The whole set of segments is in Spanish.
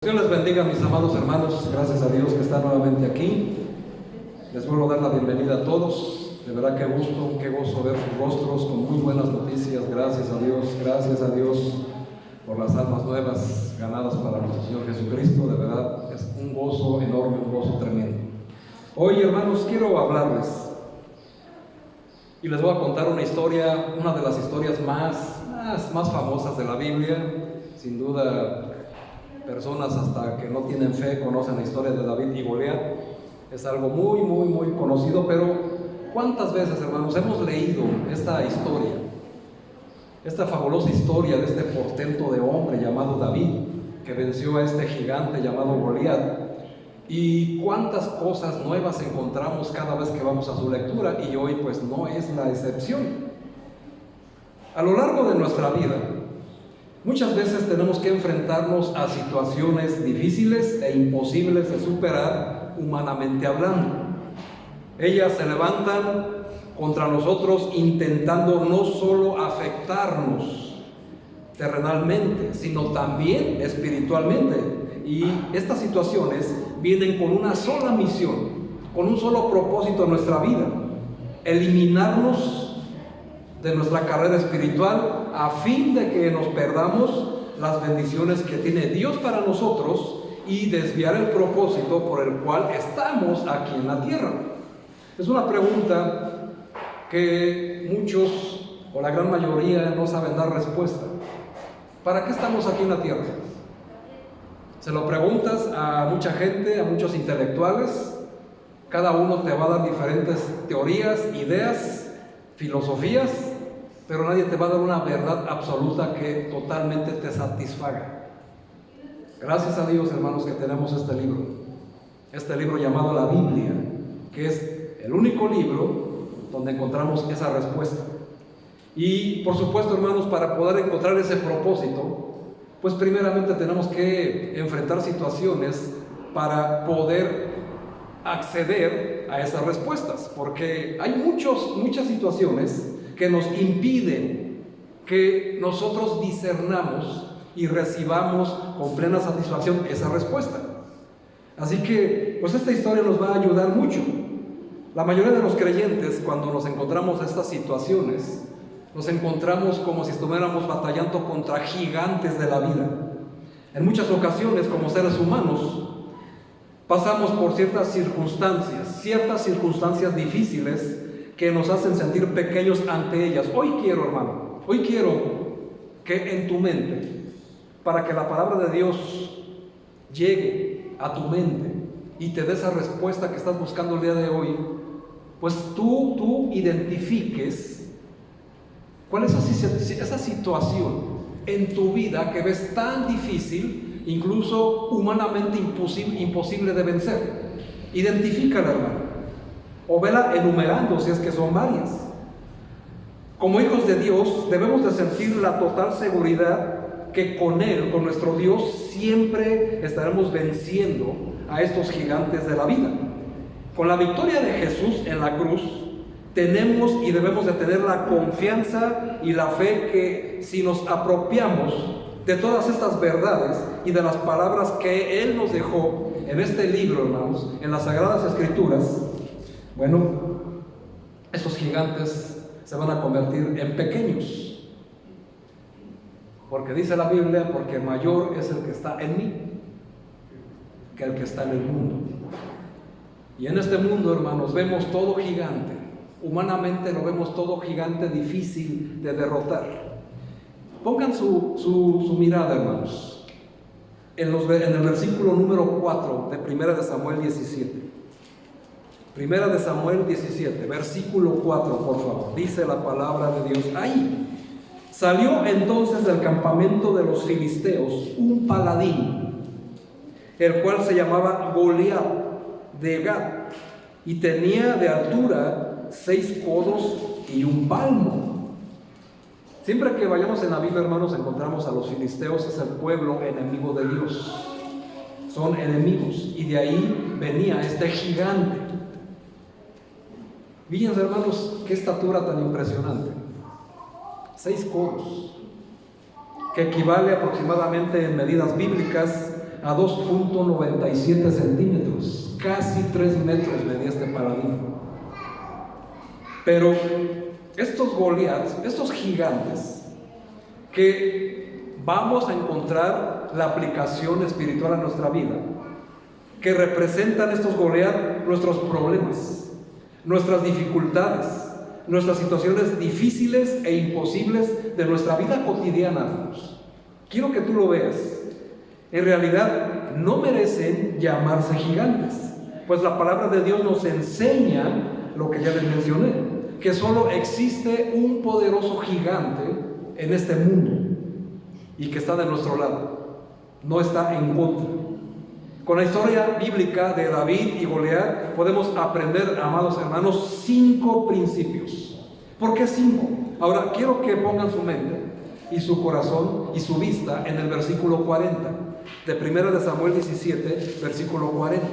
Dios les bendiga, mis amados hermanos. Gracias a Dios que están nuevamente aquí. Les vuelvo a dar la bienvenida a todos. De verdad qué gusto, qué gozo ver sus rostros con muy buenas noticias. Gracias a Dios por las almas nuevas ganadas para nuestro Señor Jesucristo. De verdad es un gozo enorme, un gozo tremendo. Hoy, hermanos, quiero hablarles y les voy a contar una historia, una de las historias más famosas de la Biblia. Sin duda, personas hasta que no tienen fe conocen la historia de David y Goliat. Es algo muy conocido, pero ¿cuántas veces, hermanos, hemos leído esta historia? Esta fabulosa historia de este portento de hombre llamado David, que venció a este gigante llamado Goliat. Y cuántas cosas nuevas encontramos cada vez que vamos a su lectura, y hoy pues no es la excepción. A lo largo de nuestra vida, muchas veces tenemos que enfrentarnos a situaciones difíciles e imposibles de superar humanamente hablando. Ellas se levantan contra nosotros intentando no solo afectarnos terrenalmente, sino también espiritualmente. Y estas situaciones vienen con una sola misión, con un solo propósito en nuestra vida: eliminarnos de nuestra carrera espiritual a fin de que nos perdamos las bendiciones que tiene Dios para nosotros y desviar el propósito por el cual estamos aquí en la tierra. Es una pregunta que muchos o la gran mayoría no saben dar respuesta. ¿Para qué estamos aquí en la tierra? Se lo preguntas a mucha gente, a muchos intelectuales. Cada uno te va a dar diferentes teorías, ideas, filosofías, pero nadie te va a dar una verdad absoluta que totalmente te satisfaga. Gracias a Dios, hermanos, que tenemos este libro llamado la Biblia, que es el único libro donde encontramos esa respuesta. Y por supuesto, hermanos, para poder encontrar ese propósito, pues primeramente tenemos que enfrentar situaciones para poder acceder a esas respuestas, porque hay muchas situaciones que nos impiden que nosotros discernamos y recibamos con plena satisfacción esa respuesta. Así que, pues esta historia nos va a ayudar mucho. La mayoría de los creyentes, cuando nos encontramos en estas situaciones, nos encontramos como si estuviéramos batallando contra gigantes de la vida. En muchas ocasiones, como seres humanos, pasamos por ciertas circunstancias difíciles que nos hacen sentir pequeños ante ellas. Hoy quiero que en tu mente, para que la palabra de Dios llegue a tu mente y te dé esa respuesta que estás buscando el día de hoy, pues tú identifiques cuál es esa situación en tu vida que ves tan difícil, incluso humanamente imposible de vencer. Identifícala, hermano, o vela enumerando si es que son varias. Como hijos de Dios, debemos de sentir la total seguridad que con Él, con nuestro Dios, siempre estaremos venciendo a estos gigantes de la vida. Con la victoria de Jesús en la cruz, tenemos y debemos de tener la confianza y la fe que si nos apropiamos de todas estas verdades y de las palabras que Él nos dejó en este libro, hermanos, en las Sagradas Escrituras, bueno, estos gigantes se van a convertir en pequeños. Porque dice la Biblia, porque mayor es el que está en mí que el que está en el mundo. Y en este mundo, hermanos, vemos todo gigante. Humanamente lo vemos todo gigante difícil de derrotar. Pongan su mirada, hermanos, en el versículo número 4 de 1 de Samuel 17. 1 de Samuel 17, versículo 4, por favor. Dice la palabra de Dios ahí: salió entonces del campamento de los filisteos un paladín, el cual se llamaba Goliat de Gat, y tenía de altura 6 codos y un palmo. Siempre que vayamos en la Biblia, hermanos, encontramos a los filisteos. Es el pueblo enemigo de Dios. Son enemigos, y de ahí venía este gigante. Fíjense, hermanos, qué estatura tan impresionante. 6 codos, que equivale aproximadamente en medidas bíblicas a 2.97 centímetros, casi 3 metros medía este paladín. Pero estos Goliaths, estos gigantes, que vamos a encontrar la aplicación espiritual a nuestra vida, que representan estos Goliaths nuestros problemas, nuestras dificultades, nuestras situaciones difíciles e imposibles de nuestra vida cotidiana, hermanos. Quiero que tú lo veas. En realidad no merecen llamarse gigantes, pues la palabra de Dios nos enseña lo que ya les mencioné, que solo existe un poderoso gigante en este mundo y que está de nuestro lado, no está en contra. Con la historia bíblica de David y Goliat podemos aprender, amados hermanos, 5 principios. ¿Por qué 5? Ahora quiero que pongan su mente y su corazón y su vista en el versículo 40 de 1 de Samuel 17, versículo 40.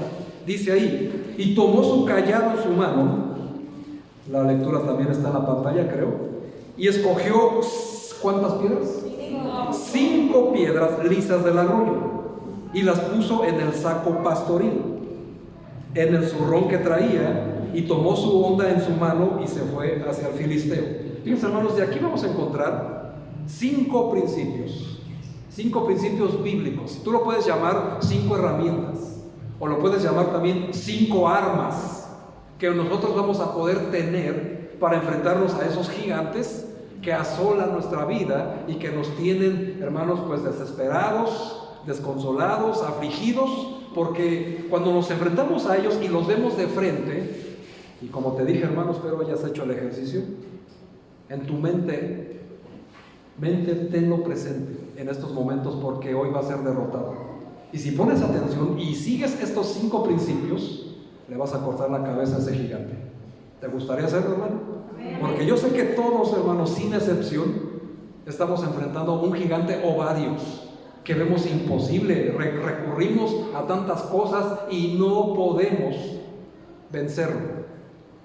Dice ahí: y tomó su cayado en su mano, la lectura también está en la pantalla, creo, y escogió, ¿cuántas piedras? 5 piedras lisas del arroyo, y las puso en el saco pastoril, en el zurrón que traía, y tomó su honda en su mano y se fue hacia el filisteo. Fíjense, hermanos, de aquí vamos a encontrar 5 principios bíblicos. Tú lo puedes llamar 5 herramientas, o lo puedes llamar también 5 armas que nosotros vamos a poder tener para enfrentarnos a esos gigantes que asolan nuestra vida y que nos tienen, hermanos, pues desesperados, desconsolados, afligidos, porque cuando nos enfrentamos a ellos y los vemos de frente, y como te dije, hermanos, espero hayas hecho el ejercicio, en tu mente tenlo presente en estos momentos, porque hoy va a ser derrotado. Y si pones atención y sigues estos 5 principios, le vas a cortar la cabeza a ese gigante. ¿Te gustaría hacerlo, hermano? Porque yo sé que todos, hermanos, sin excepción, estamos enfrentando a un gigante o varios que vemos imposible, recurrimos a tantas cosas y no podemos vencerlo.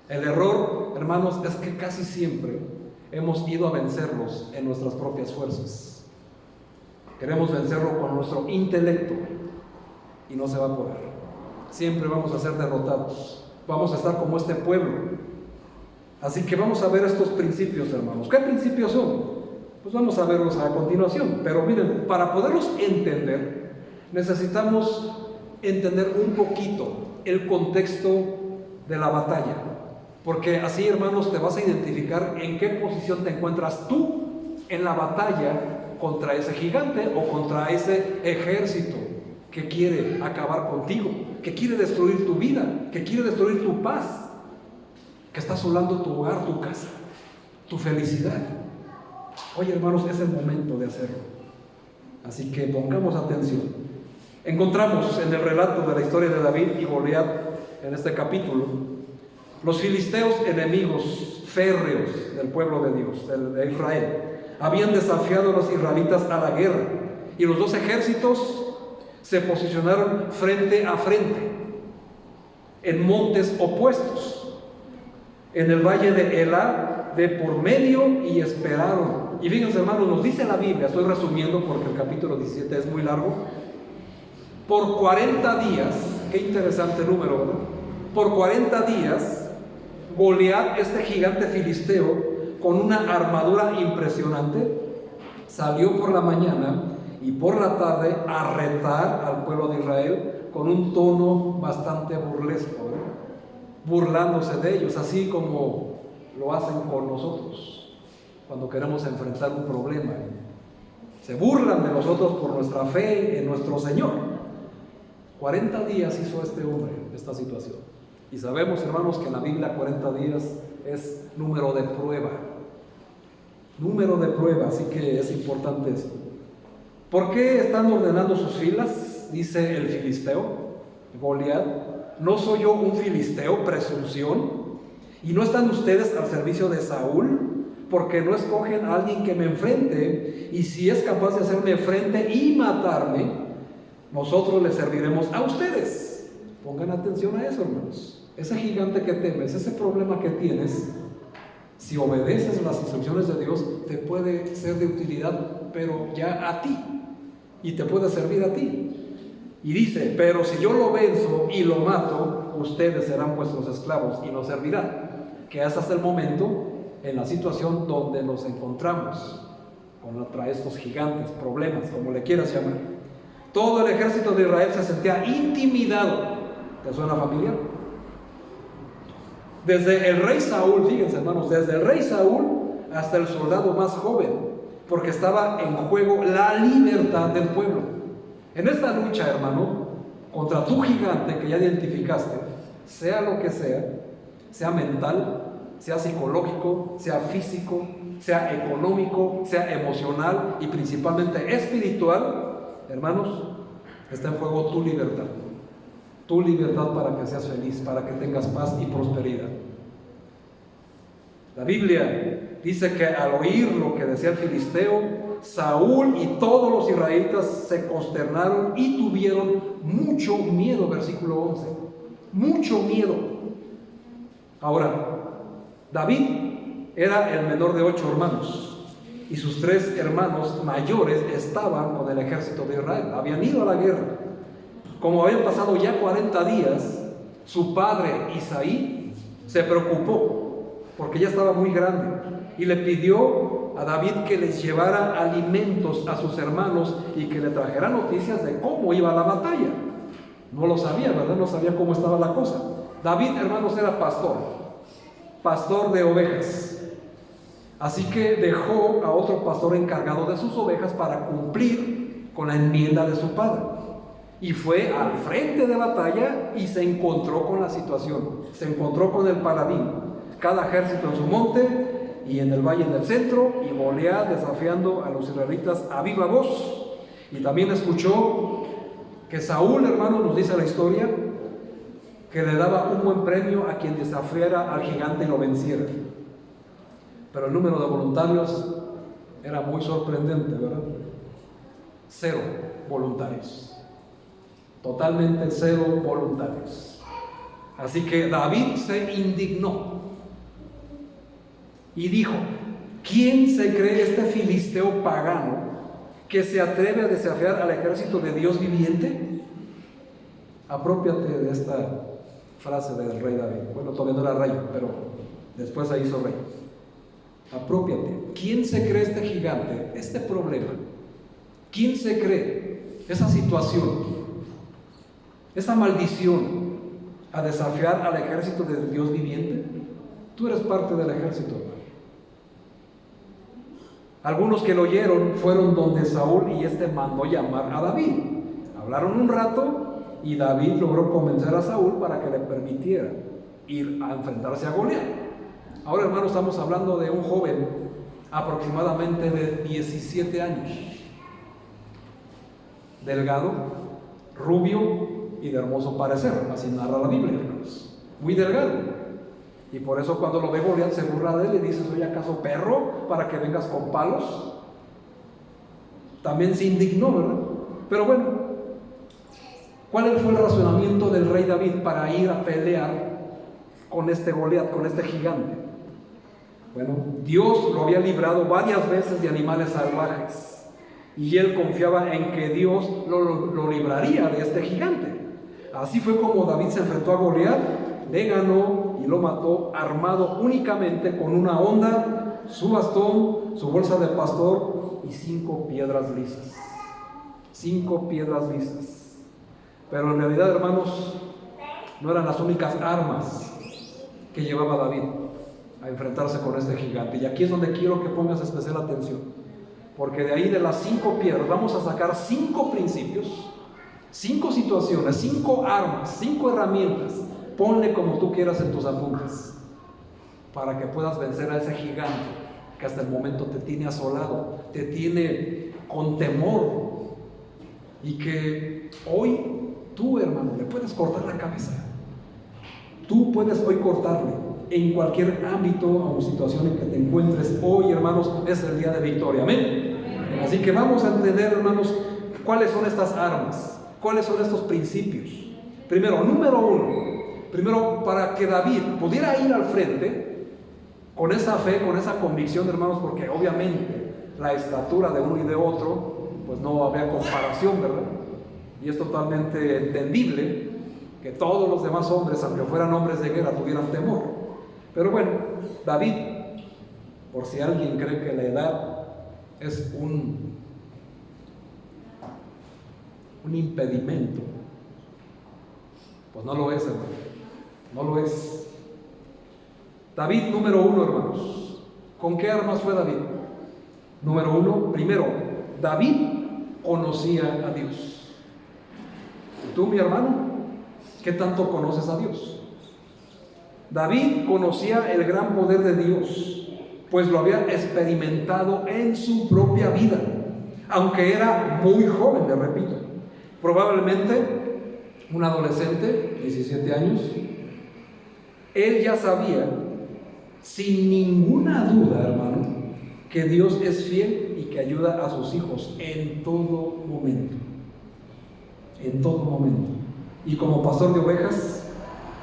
El error, hermanos, es que casi siempre hemos ido a vencerlos en nuestras propias fuerzas. Queremos vencerlo con nuestro intelecto y no se va a poder. Siempre vamos a ser derrotados, vamos a estar como este pueblo. Así que vamos a ver estos principios, hermanos. ¿Qué principios son? Pues vamos a verlos a continuación. Pero miren, para poderlos entender, necesitamos entender un poquito el contexto de la batalla, porque así, hermanos, te vas a identificar en qué posición te encuentras tú en la batalla contra ese gigante o contra ese ejército que quiere acabar contigo, que quiere destruir tu vida, que quiere destruir tu paz, que está asolando tu hogar, tu casa, tu felicidad. Oye, hermanos, es el momento de hacerlo. Así que pongamos atención. Encontramos en el relato de la historia de David y Goliat, en este capítulo, los filisteos, enemigos férreos del pueblo de Dios, de Israel, habían desafiado a los israelitas a la guerra, y los 2 ejércitos se posicionaron frente a frente, en montes opuestos, en el valle de Elá, de por medio, y esperaron. Y fíjense, hermanos, nos dice la Biblia, estoy resumiendo porque el capítulo 17 es muy largo, por 40 días, qué interesante número, ¿verdad? Por 40 días, Goliat, este gigante filisteo, con una armadura impresionante, salió por la mañana y por la tarde a retar al pueblo de Israel con un tono bastante burlesco, burlándose de ellos, así como lo hacen con nosotros cuando queremos enfrentar un problema. Se burlan de nosotros por nuestra fe en nuestro Señor. 40 días hizo este hombre esta situación. Y sabemos, hermanos, que en la Biblia 40 días es número de prueba. Número de prueba, así que es importante esto. ¿Por qué están ordenando sus filas? Dice el filisteo, Goliat. ¿No soy yo un filisteo, presunción? ¿Y no están ustedes al servicio de Saúl? Porque no escogen a alguien que me enfrente, y si es capaz de hacerme frente y matarme, nosotros les serviremos a ustedes. Pongan atención a eso, hermanos. Ese gigante que temes, ese problema que tienes, si obedeces las instrucciones de Dios, te puede ser de utilidad, pero ya a ti, y te puede servir a ti. Y dice, pero si yo lo venzo y lo mato, ustedes serán vuestros esclavos y nos servirán. Que es hasta el momento, en la situación donde nos encontramos, contra estos gigantes, problemas, como le quieras llamar. Todo el ejército de Israel se sentía intimidado. ¿Te suena familiar? Desde el rey Saúl, fíjense hermanos, desde el rey Saúl hasta el soldado más joven, porque estaba en juego la libertad del pueblo. En esta lucha, hermano, contra tu gigante que ya identificaste, sea lo que sea mental, sea psicológico, sea físico, sea económico, sea emocional y principalmente espiritual, hermanos, está en juego tu libertad. Tu libertad para que seas feliz, para que tengas paz y prosperidad. La Biblia dice que al oír lo que decía el filisteo, Saúl y todos los israelitas se consternaron y tuvieron mucho miedo, versículo 11. Mucho miedo. Ahora, David era el menor de 8 hermanos y sus 3 hermanos mayores estaban con el ejército de Israel, habían ido a la guerra. Como habían pasado ya 40 días, su padre Isaí se preocupó porque ya estaba muy grande y le pidió a David que les llevara alimentos a sus hermanos y que le trajera noticias de cómo iba la batalla. No lo sabía, ¿verdad? No sabía cómo estaba la cosa. David, hermanos, era pastor de ovejas. Así que dejó a otro pastor encargado de sus ovejas para cumplir con la enmienda de su padre. Y fue al frente de batalla y se encontró con la situación. Se encontró con el paladín. Cada ejército en su monte y en el valle en el centro, y Goliat desafiando a los israelitas a viva voz. Y también escuchó que Saúl, hermano, nos dice la historia, que le daba un buen premio a quien desafiara al gigante y lo venciera. Pero el número de voluntarios era muy sorprendente, ¿verdad? 0 voluntarios. Totalmente 0 voluntarios. Así que David se indignó y dijo: ¿quién se cree este filisteo pagano que se atreve a desafiar al ejército de Dios viviente? Aprópiate de esta frase del rey David. Bueno, todavía no era rey, pero después se hizo rey. Aprópiate. ¿Quién se cree este gigante, este problema? ¿Quién se cree esa situación, esa maldición a desafiar al ejército de Dios viviente? Tú eres parte del ejército. Algunos que lo oyeron fueron donde Saúl y este mandó llamar a David. Hablaron un rato y David logró convencer a Saúl para que le permitiera ir a enfrentarse a Goliat. Ahora, hermanos, estamos hablando de un joven aproximadamente de 17 años, delgado, rubio y de hermoso parecer, así narra la Biblia, hermanos. Muy delgado. Y por eso cuando lo ve Goliat se burla de él y dice: ¿soy acaso perro para que vengas con palos? También se indignó, ¿verdad? Pero bueno, ¿cuál fue el razonamiento del rey David para ir a pelear con este Goliat, con este gigante? Bueno, Dios lo había librado varias veces de animales salvajes y él confiaba en que Dios lo libraría de este gigante. Así fue como David se enfrentó a Goliat, le ganó y lo mató armado únicamente con una honda, su bastón, su bolsa de pastor y 5 piedras lisas. 5 piedras lisas. Pero en realidad, hermanos, no eran las únicas armas que llevaba David a enfrentarse con este gigante. Y aquí es donde quiero que pongas especial atención, porque de ahí, de las 5 piedras, vamos a sacar 5 principios, 5 situaciones, 5 armas, 5 herramientas. Ponle como tú quieras en tus apuntes, para que puedas vencer a ese gigante que hasta el momento te tiene asolado, te tiene con temor, y que hoy tú, hermano, le puedes cortar la cabeza. Tú puedes hoy cortarle en cualquier ámbito o situación en que te encuentres. Hoy, hermanos, es el día de victoria. Amén. Así que vamos a entender, hermanos, cuáles son estas armas, cuáles son estos principios. Primero, número 1. Primero, para que David pudiera ir al frente con esa fe, con esa convicción, hermanos, porque obviamente la estatura de uno y de otro, pues no había comparación, ¿verdad? y es totalmente entendible que todos los demás hombres, aunque fueran hombres de guerra, tuvieran temor. Pero bueno, David, por si alguien cree que la edad es un impedimento, pues no lo es, hermano, no lo es. David, número 1, hermanos, ¿con qué armas fue David? Número 1, primero, David conocía a Dios. ¿Y tú, mi hermano, qué tanto conoces a Dios? David conocía el gran poder de Dios, pues lo había experimentado en su propia vida, aunque era muy joven, le repito, probablemente un adolescente, 17 años. Él ya sabía, sin ninguna duda, hermano, que Dios es fiel y que ayuda a sus hijos en todo momento. En todo momento. Y como pastor de ovejas,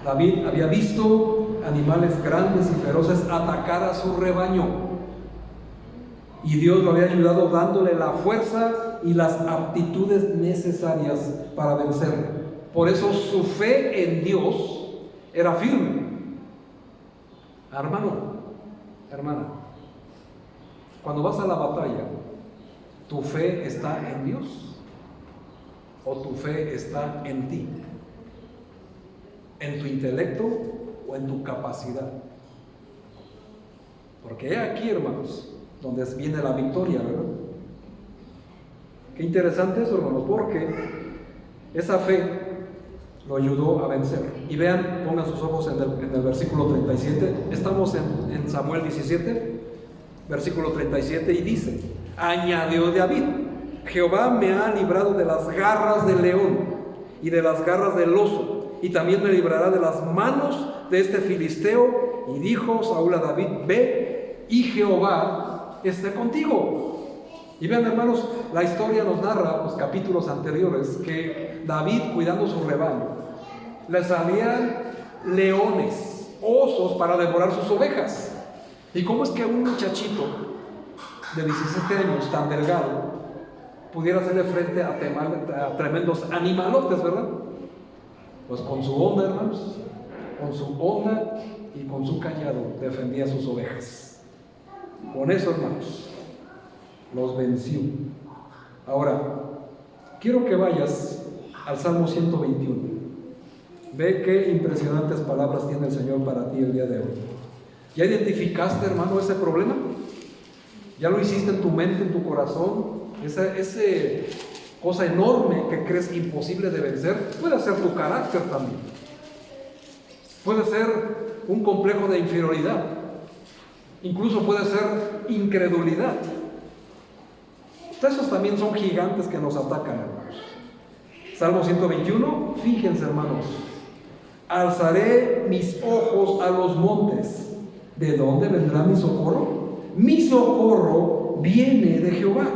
David había visto animales grandes y feroces atacar a su rebaño. Y Dios lo había ayudado dándole la fuerza y las aptitudes necesarias para vencer. Por eso su fe en Dios era firme. Hermano, hermana, cuando vas a la batalla, ¿tu fe está en Dios o tu fe está en ti? ¿En tu intelecto o en tu capacidad? Porque aquí, hermanos, donde viene la victoria, ¿verdad? Qué interesante eso, hermanos, porque esa fe lo ayudó a vencer. Y vean, pongan sus ojos en el versículo 37. Estamos en Samuel 17, versículo 37, y dice: añadió David: Jehová me ha librado de las garras del león y de las garras del oso, y también me librará de las manos de este filisteo. Y dijo Saúl a David: ve, y Jehová esté contigo. Y vean, hermanos, la historia nos narra, los capítulos anteriores, que David, cuidando su rebaño, le salían leones, osos, para devorar sus ovejas. ¿Y cómo es que un muchachito de 17 años, tan delgado, pudiera hacerle frente a tremendos animalotes, verdad? Pues con su onda, hermanos, con su onda y con su callado defendía sus ovejas. Con eso, hermanos, los venció. Ahora, quiero que vayas al Salmo 121. Ve qué impresionantes palabras tiene el Señor para ti el día de hoy. ¿Ya identificaste, hermano, ese problema? ¿Ya lo hiciste en tu mente, en tu corazón? Esa cosa enorme que crees imposible de vencer. Puede ser tu carácter también. Puede ser un complejo de inferioridad. Incluso puede ser incredulidad. Esos también son gigantes que nos atacan, hermanos. Salmo 121, fíjense, hermanos: alzaré mis ojos a los montes. ¿De dónde vendrá mi socorro? Mi socorro viene de Jehová,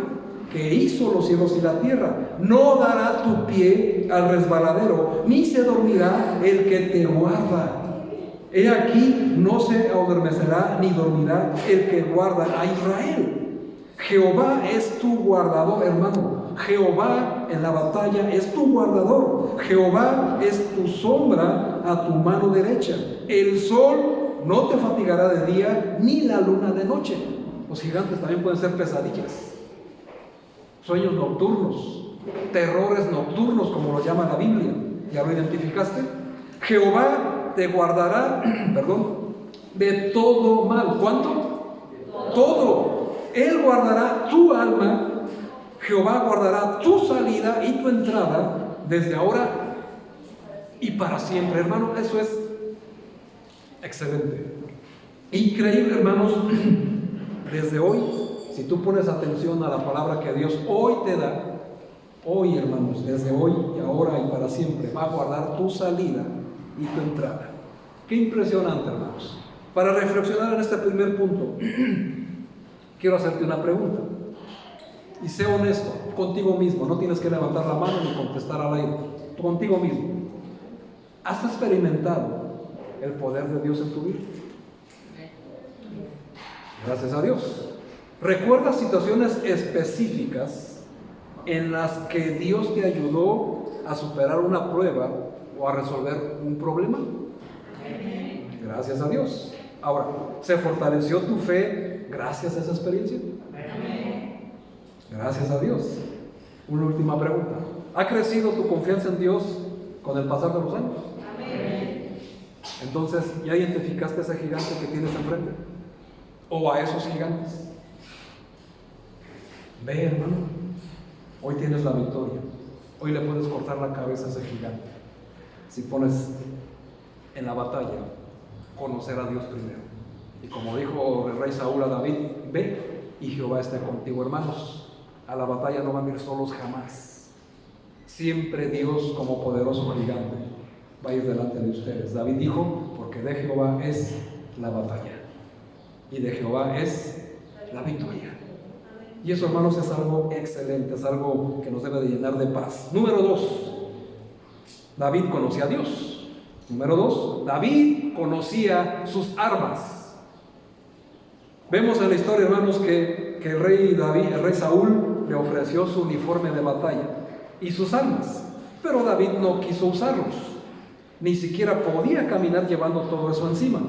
que hizo los cielos y la tierra. No dará tu pie al resbaladero, ni se dormirá el que te guarda. He aquí, no se adormecerá ni dormirá el que guarda a Israel. Jehová es tu guardador, hermano. Jehová en la batalla es tu guardador. Jehová es tu sombra a tu mano derecha. El sol no te fatigará de día, ni la luna de noche. Los gigantes también pueden ser pesadillas, sueños nocturnos, terrores nocturnos, como lo llama la Biblia. ¿Ya lo identificaste? Jehová te guardará, de todo mal. ¿Cuánto? Todo. Él guardará tu alma. Jehová guardará tu salida y tu entrada desde ahora y para siempre. Hermano, eso es excelente, increíble, hermanos. Desde hoy, si tú pones atención a la palabra que Dios hoy te da, hoy, hermanos, desde hoy y ahora y para siempre, va a guardar tu salida y tu entrada. Qué impresionante, hermanos. Para reflexionar en este primer punto, quiero hacerte una pregunta. Y sé honesto contigo mismo. No tienes que levantar la mano ni contestar al aire. Tú contigo mismo. ¿Has experimentado el poder de Dios en tu vida? Gracias a Dios. ¿Recuerdas situaciones específicas en las que Dios te ayudó a superar una prueba o a resolver un problema? Gracias a Dios. Ahora, ¿se fortaleció tu fe gracias a esa experiencia? Gracias a Dios. Una última pregunta. ¿Ha crecido tu confianza en Dios con el pasar de los años? Entonces, ¿ya identificaste a ese gigante que tienes enfrente? ¿O a esos gigantes? Ve, hermano, hoy tienes la victoria. Hoy le puedes cortar la cabeza a ese gigante. Si pones en la batalla conocer a Dios primero. Y como dijo el rey Saúl a David, ve y Jehová esté contigo. Hermanos, a la batalla no van a ir solos jamás. Siempre Dios, como poderoso gigante, va a ir delante de ustedes. David dijo, porque de Jehová es la batalla y de Jehová es la victoria. Y eso, hermanos, es algo excelente, es algo que nos debe de llenar de paz. Número 2, David conocía a Dios. Número 2, David conocía sus armas. Vemos en la historia, hermanos, que el rey Saúl le ofreció su uniforme de batalla y sus armas, pero David no quiso usarlos. Ni siquiera podía caminar llevando todo eso encima.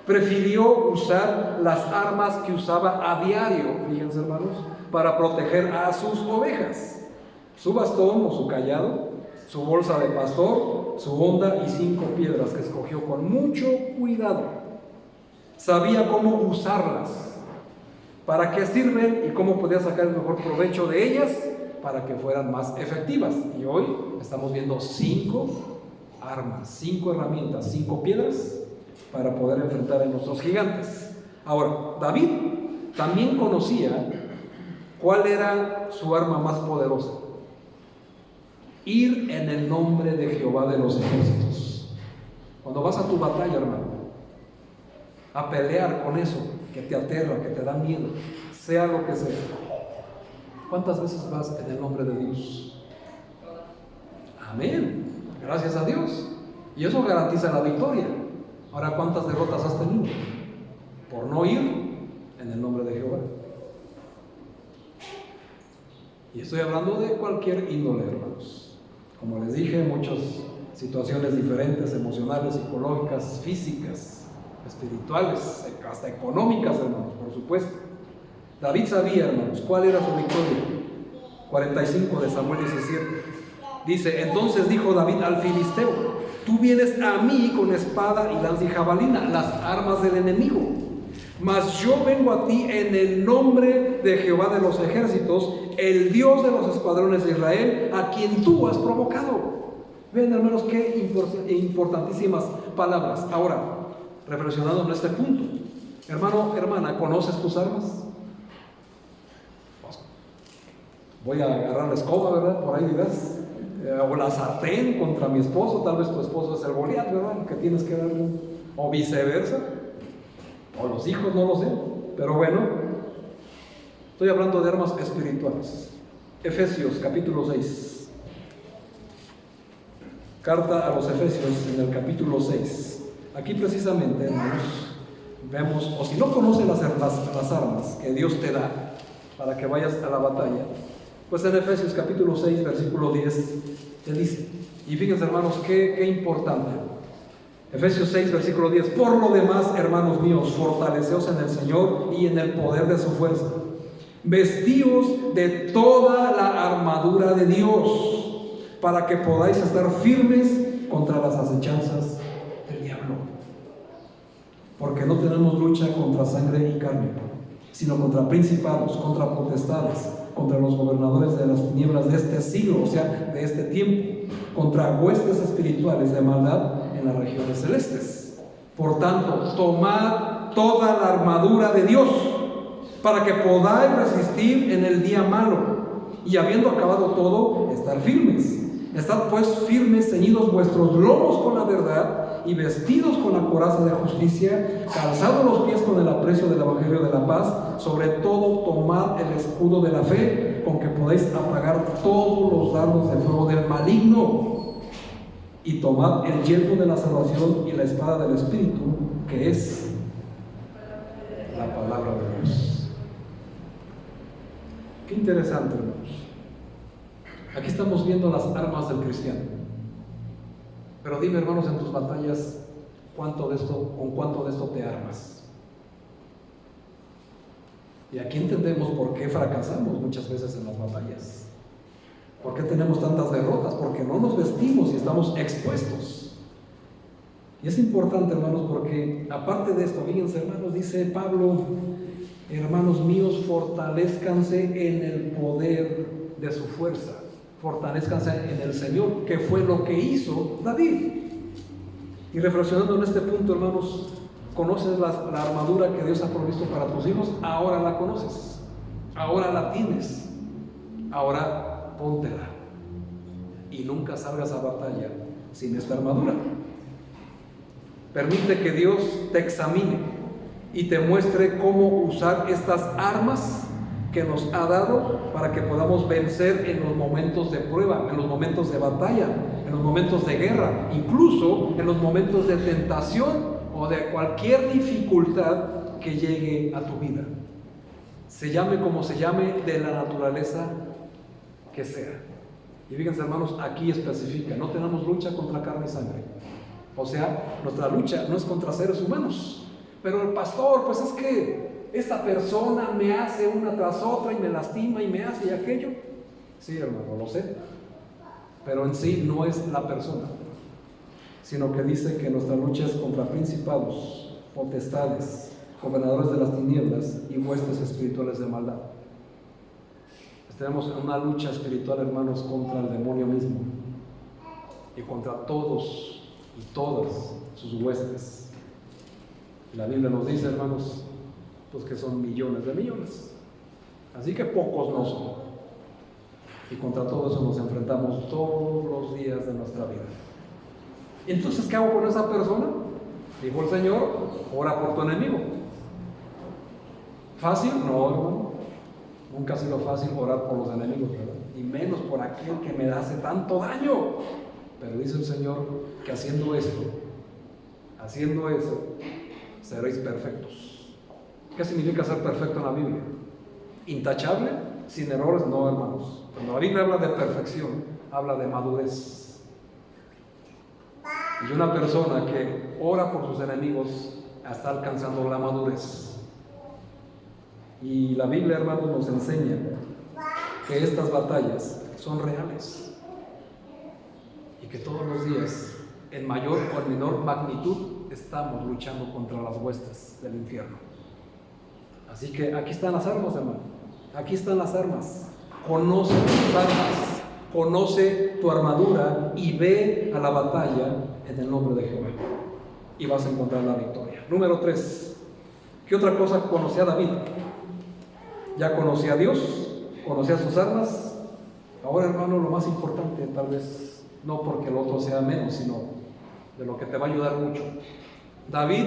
Prefirió usar las armas que usaba a diario, fíjense, hermanos, para proteger a sus ovejas: su bastón o su cayado, su bolsa de pastor, su honda y 5 piedras que escogió con mucho cuidado. Sabía cómo usarlas, para qué sirven y cómo podía sacar el mejor provecho de ellas para que fueran más efectivas. Y hoy estamos viendo 5 armas, 5 herramientas, 5 piedras para poder enfrentar a nuestros gigantes. Ahora, David también conocía cuál era su arma más poderosa: ir en el nombre de Jehová de los ejércitos. Cuando vas a tu batalla, hermano, a pelear con eso que te aterra, que te da miedo, sea lo que sea, ¿cuántas veces vas en el nombre de Dios? Amén. Gracias a Dios. Y eso garantiza la victoria. Ahora, ¿cuántas derrotas has tenido por no ir en el nombre de Jehová? Y estoy hablando de cualquier índole, hermanos. Como les dije, muchas situaciones diferentes, emocionales, psicológicas, físicas, espirituales, hasta económicas, hermanos, por supuesto. David sabía, hermanos, cuál era su victoria. 45 de Samuel 17. Dice: entonces dijo David al filisteo: tú vienes a mí con espada y lanza y jabalina, las armas del enemigo, mas yo vengo a ti en el nombre de Jehová de los ejércitos, el Dios de los escuadrones de Israel, a quien tú has provocado. Ven, hermanos, qué importantísimas palabras. Ahora, reflexionando en este punto, hermano, hermana, ¿conoces tus armas? Voy a agarrar la escoba, ¿verdad? Por ahí dirás. O la sartén contra mi esposo. Tal vez tu esposo es el Goliat, ¿verdad? Que tienes que darle. O viceversa. O los hijos, no lo sé. Pero bueno, estoy hablando de armas espirituales. Efesios capítulo 6. Carta a los Efesios en el capítulo 6. Aquí precisamente, hermanos, vemos, o si no conoces las armas que Dios te da para que vayas a la batalla, pues en Efesios capítulo 6, versículo 10, te dice, y fíjense, hermanos, qué importante. Efesios 6, versículo 10, por lo demás, hermanos míos, fortaleceos en el Señor y en el poder de su fuerza. Vestíos de toda la armadura de Dios, para que podáis estar firmes contra las acechanzas del diablo. Porque no tenemos lucha contra sangre y carne, sino contra principados, contra potestades, contra los gobernadores de las tinieblas de este siglo, o sea, de este tiempo, contra huestes espirituales de maldad en las regiones celestes. Por tanto, tomad toda la armadura de Dios, para que podáis resistir en el día malo, y habiendo acabado todo, estar firmes. Estad pues firmes, ceñidos vuestros lomos con la verdad, y vestidos con la coraza de justicia, calzados los pies con el aprecio del evangelio de la paz. Sobre todo tomad el escudo de la fe, con que podéis apagar todos los dardos de fuego del maligno, y tomad el yelmo de la salvación y la espada del Espíritu, que es la palabra de Dios. Qué interesante, hermanos. Aquí estamos viendo las armas del cristiano. Pero dime, hermanos, en tus batallas, ¿con cuánto de esto te armas? Y aquí entendemos por qué fracasamos muchas veces en las batallas. ¿Por qué tenemos tantas derrotas? Porque no nos vestimos y estamos expuestos. Y es importante, hermanos, porque aparte de esto, fíjense, hermanos, dice Pablo: hermanos míos, fortalezcanse en el poder de su fuerza. Fortalezcanse en el Señor, que fue lo que hizo David. Y reflexionando en este punto, hermanos, ¿conoces la armadura que Dios ha provisto para tus hijos? Ahora la conoces, ahora la tienes, ahora póntela. Y nunca salgas a batalla sin esta armadura. Permite que Dios te examine y te muestre cómo usar estas armas que nos ha dado para que podamos vencer en los momentos de prueba, en los momentos de batalla, en los momentos de guerra, incluso en los momentos de tentación o de cualquier dificultad que llegue a tu vida. Se llame como se llame, de la naturaleza que sea. Y fíjense, hermanos, aquí especifica: no tenemos lucha contra carne y sangre. O sea, nuestra lucha no es contra seres humanos. Pero el pastor, pues es que esta persona me hace una tras otra y me lastima y me hace y aquello. Sí, hermano, lo sé. Pero en sí no es la persona, sino que dice que nuestra lucha es contra principados, potestades, gobernadores de las tinieblas y huestes espirituales de maldad. Tenemos una lucha espiritual, hermanos, contra el demonio mismo y contra todos y todas sus huestes. La Biblia nos dice, hermanos, pues que son millones de millones, así que pocos no son. Y contra todo eso nos enfrentamos todos los días de nuestra vida. Entonces, ¿qué hago con esa persona? Dijo el Señor: ora por tu enemigo. ¿Fácil? No, hermano. Nunca ha sido fácil orar por los enemigos, ¿verdad? Y menos por aquel que me hace tanto daño. Pero dice el Señor que haciendo eso, seréis perfectos. ¿Qué significa ser perfecto en la Biblia? ¿Intachable? ¿Sin errores? No, hermanos. Cuando la Biblia habla de perfección, habla de madurez. Y una persona que ora por sus enemigos está alcanzando la madurez. Y la Biblia, hermanos, nos enseña que estas batallas son reales y que todos los días, en mayor o en menor magnitud, estamos luchando contra las huestes del infierno. Así que aquí están las armas, hermano. Aquí están las armas. Conoce tus armas, conoce tu armadura y ve a la batalla en el nombre de Jehová y vas a encontrar la victoria. Número 3. ¿Qué otra cosa conocía David? Ya conocía a Dios, conocía sus armas. Ahora, hermano, lo más importante, tal vez no porque el otro sea menos, sino de lo que te va a ayudar mucho. David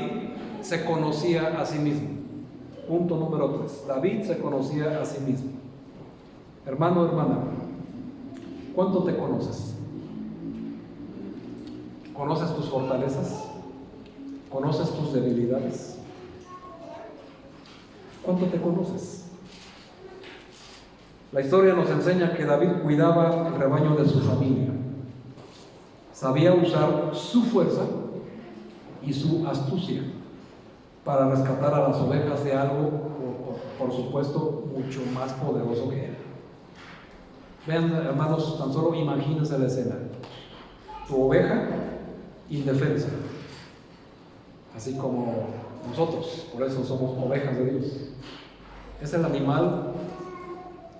se conocía a sí mismo. Punto número 3. David se conocía a sí mismo. Hermano, hermana, ¿cuánto te conoces? ¿Conoces tus fortalezas? ¿Conoces tus debilidades? ¿Cuánto te conoces? La historia nos enseña que David cuidaba el rebaño de su familia. Sabía usar su fuerza y su astucia para rescatar a las ovejas de algo, por supuesto, mucho más poderoso que él. Vean, hermanos, tan solo imagínense la escena. Tu oveja indefensa, así como nosotros, por eso somos ovejas de Dios. Es el animal,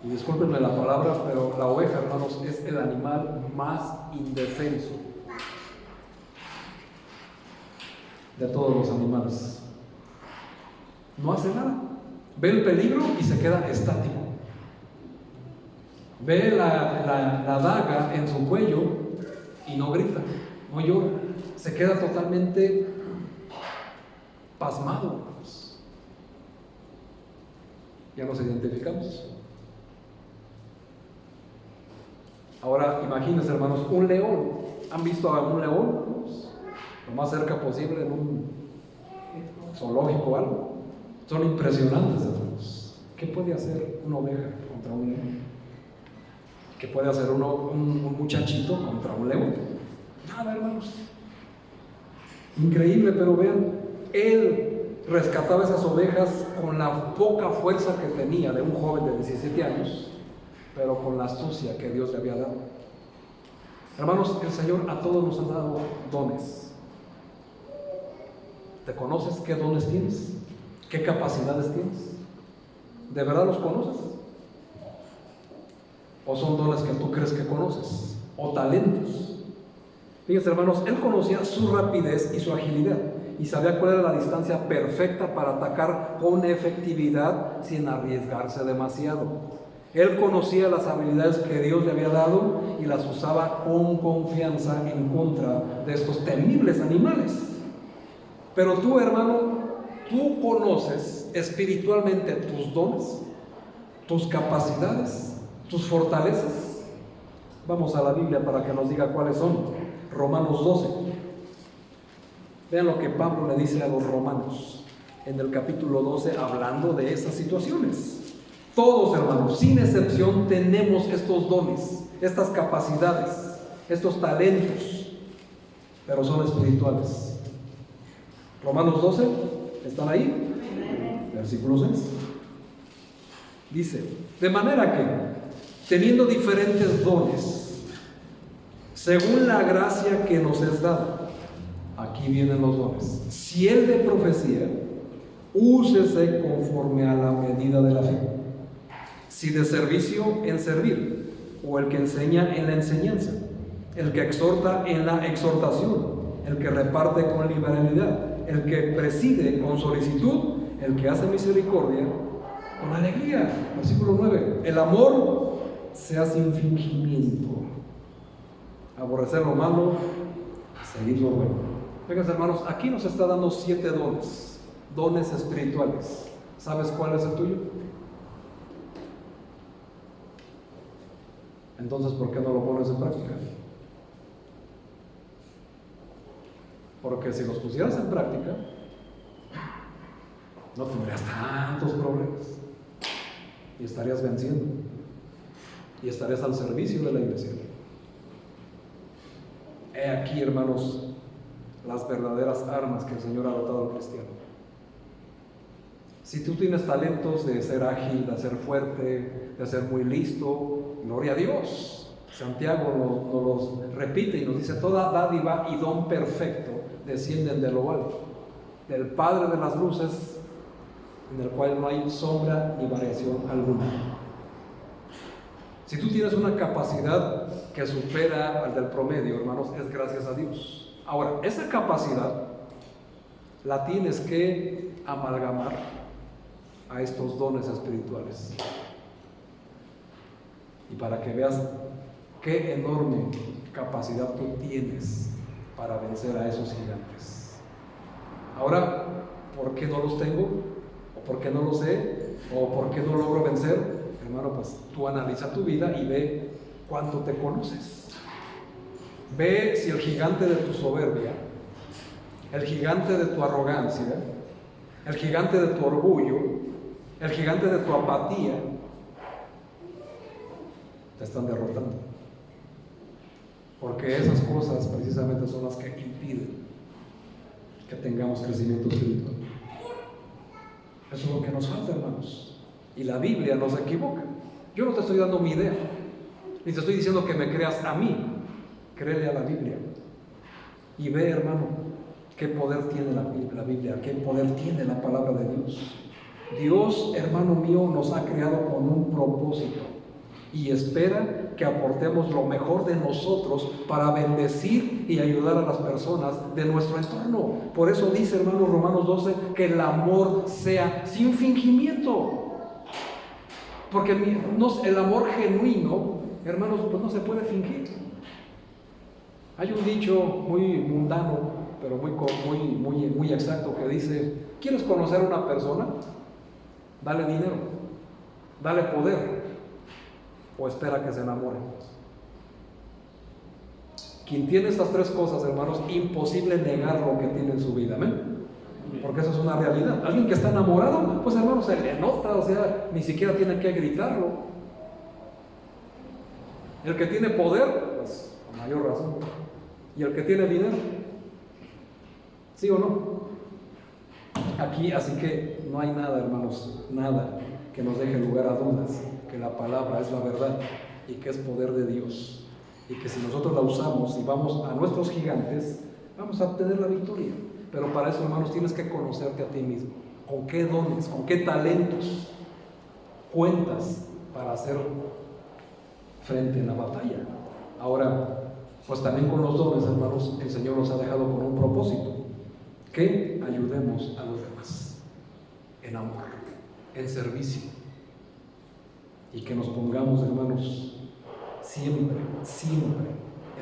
y discúlpenme la palabra, pero la oveja, hermanos, es el animal más indefenso de todos los animales. No hace nada. Ve el peligro y se queda estático. Ve la daga en su cuello y no grita, no llora. Se queda totalmente pasmado, hermanos. Ya nos identificamos. Ahora imagínense, hermanos, un león. ¿Han visto a un león, hermanos? Lo más cerca posible en un zoológico o algo. Son impresionantes, hermanos. ¿Qué puede hacer una oveja contra un león? ¿Qué puede hacer un muchachito contra un león? Nada, hermanos. Increíble, pero vean, él rescataba esas ovejas con la poca fuerza que tenía de un joven de 17 años, pero con la astucia que Dios le había dado. Hermanos, el Señor a todos nos ha dado dones. ¿Te conoces qué dones tienes? ¿Qué capacidades tienes? ¿De verdad los conoces? ¿O son dones que tú crees que conoces? ¿O talentos? Fíjense, hermanos, él conocía su rapidez y su agilidad y sabía cuál era la distancia perfecta para atacar con efectividad sin arriesgarse demasiado. Él conocía las habilidades que Dios le había dado y las usaba con confianza en contra de estos temibles animales. Pero tú, hermano, tú conoces espiritualmente tus dones, tus capacidades, tus fortalezas. Vamos a la Biblia para que nos diga cuáles son. Romanos 12. Vean lo que Pablo le dice a los romanos en el capítulo 12, hablando de esas situaciones. Todos, hermanos, sin excepción, tenemos estos dones, estas capacidades, estos talentos, pero son espirituales. Romanos 12, ¿están ahí? Versículo 6. Dice, de manera que, teniendo diferentes dones, según la gracia que nos es dada, aquí vienen los dones. Si el de profecía, úsese conforme a la medida de la fe. Si de servicio, en servir, o el que enseña, en la enseñanza, el que exhorta, en la exhortación, el que reparte con liberalidad, el que preside con solicitud, el que hace misericordia con alegría. Versículo 9. El amor sea sin fingimiento. Aborrecer lo malo, seguir lo bueno. Fíjense, hermanos, aquí nos está dando 7 dones, dones espirituales. ¿Sabes cuál es el tuyo? Entonces, ¿por qué no lo pones en práctica? Porque si los pusieras en práctica, no tendrías tantos problemas y estarías venciendo y estarías al servicio de la iglesia. He aquí, hermanos, las verdaderas armas que el Señor ha dotado al cristiano. Si tú tienes talentos de ser ágil, de ser fuerte, de ser muy listo, gloria a Dios. Santiago nos los repite y nos dice: toda dádiva y don perfecto descienden de lo alto, del Padre de las luces, en el cual no hay sombra ni variación alguna. Si tú tienes una capacidad que supera al del promedio, hermanos, es gracias a Dios. Ahora, esa capacidad la tienes que amalgamar a estos dones espirituales. Y para que veas qué enorme capacidad tú tienes para vencer a esos gigantes. Ahora, ¿por qué no los tengo? ¿O por qué no los sé? ¿O por qué no logro vencer? Hermano, pues tú analiza tu vida y ve cuánto te conoces. Ve si el gigante de tu soberbia, el gigante de tu arrogancia, el gigante de tu orgullo, el gigante de tu apatía, te están derrotando. Porque esas cosas precisamente son las que impiden que tengamos crecimiento espiritual. Eso es lo que nos falta, hermanos. Y la Biblia no se equivoca. Yo no te estoy dando mi idea, ni te estoy diciendo que me creas a mí. Créele a la Biblia y ve, hermano, qué poder tiene la Biblia, qué poder tiene la palabra de Dios. Dios, hermano mío, nos ha creado con un propósito y espera que aportemos lo mejor de nosotros para bendecir y ayudar a las personas de nuestro entorno. Por eso dice, hermano, Romanos 12, que el amor sea sin fingimiento. Porque el amor genuino, hermanos, pues no se puede fingir. Hay un dicho muy mundano, pero muy exacto, que dice: ¿quieres conocer a una persona? Dale dinero, dale poder, o espera que se enamore. Quien tiene estas 3 cosas, hermanos, imposible negar lo que tiene en su vida, amén. Porque eso es una realidad. Alguien que está enamorado, pues, hermanos, se le nota, o sea, ni siquiera tiene que gritarlo. El que tiene poder, pues con mayor razón. Y el que tiene dinero, ¿sí o no? Aquí, así que no hay nada, hermanos, nada que nos deje lugar a dudas, que la palabra es la verdad y que es poder de Dios. Y que si nosotros la usamos y vamos a nuestros gigantes, vamos a obtener la victoria. Pero para eso, hermanos, tienes que conocerte a ti mismo. ¿Con qué dones, con qué talentos cuentas para hacer frente en la batalla? Ahora, pues también con los dones, hermanos, el Señor nos ha dejado con un propósito: que ayudemos a los demás en amor, en servicio, y que nos pongamos, hermanos, siempre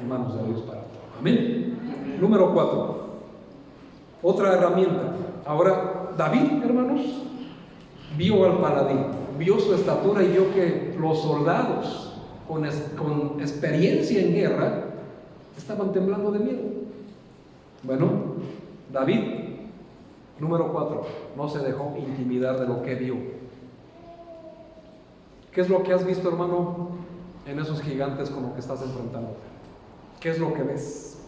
en manos de Dios para todo. Amén. Número 4, otra herramienta. Ahora, David, hermanos, vio al paladín, vio su estatura y vio que los soldados con experiencia en guerra estaban temblando de miedo. Bueno, David, número 4, no se dejó intimidar de lo que vio. ¿Qué es lo que has visto, hermano, en esos gigantes con los que estás enfrentando? ¿Qué es lo que ves?